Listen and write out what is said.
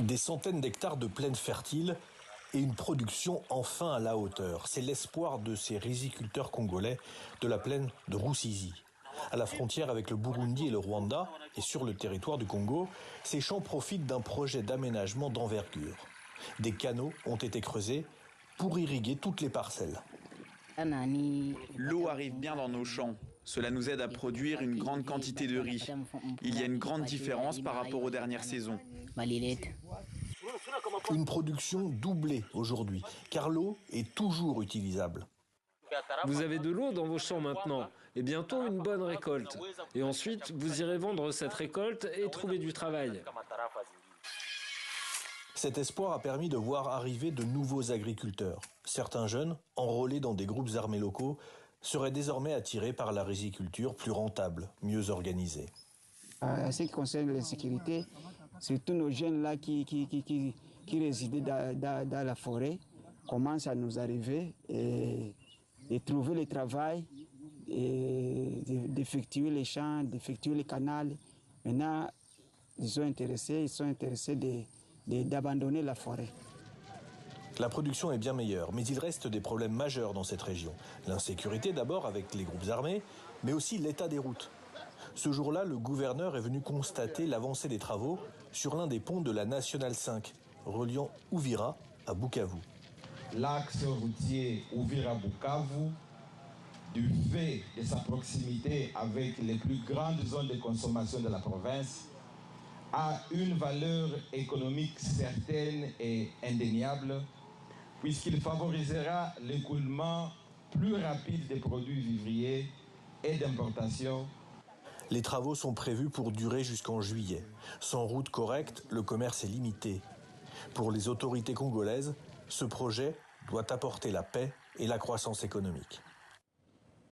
Des centaines d'hectares de plaines fertiles et une production enfin à la hauteur. C'est l'espoir de ces riziculteurs congolais de la plaine de Rusizi. À la frontière avec le Burundi et le Rwanda, et sur le territoire du Congo, ces champs profitent d'un projet d'aménagement d'envergure. Des canaux ont été creusés pour irriguer toutes les parcelles. L'eau arrive bien dans nos champs. Cela nous aide à produire une grande quantité de riz. Il y a une grande différence par rapport aux dernières saisons. Une production doublée aujourd'hui, car l'eau est toujours utilisable. Vous avez de l'eau dans vos champs maintenant, et bientôt une bonne récolte. Et ensuite, vous irez vendre cette récolte et trouver du travail. Cet espoir a permis de voir arriver de nouveaux agriculteurs. Certains jeunes, enrôlés dans des groupes armés locaux, seraient désormais attirés par la riziculture plus rentable, mieux organisée. En ce qui concerne l'insécurité, surtout nos jeunes là qui résidaient dans la forêt commencent à nous arriver et trouver le travail, et d'effectuer les champs, d'effectuer les canaux. Maintenant, ils sont intéressés d'abandonner la forêt. La production est bien meilleure, mais il reste des problèmes majeurs dans cette région. L'insécurité d'abord avec les groupes armés, mais aussi l'état des routes. Ce jour-là, le gouverneur est venu constater l'avancée des travaux sur l'un des ponts de la Nationale 5, reliant Uvira à Bukavu. L'axe routier Uvira-Bukavu, du fait de sa proximité avec les plus grandes zones de consommation de la province, a une valeur économique certaine et indéniable, puisqu'il favorisera l'écoulement plus rapide des produits vivriers et d'importation. Les travaux sont prévus pour durer jusqu'en juillet. Sans route correcte, le commerce est limité. Pour les autorités congolaises, ce projet doit apporter la paix et la croissance économique.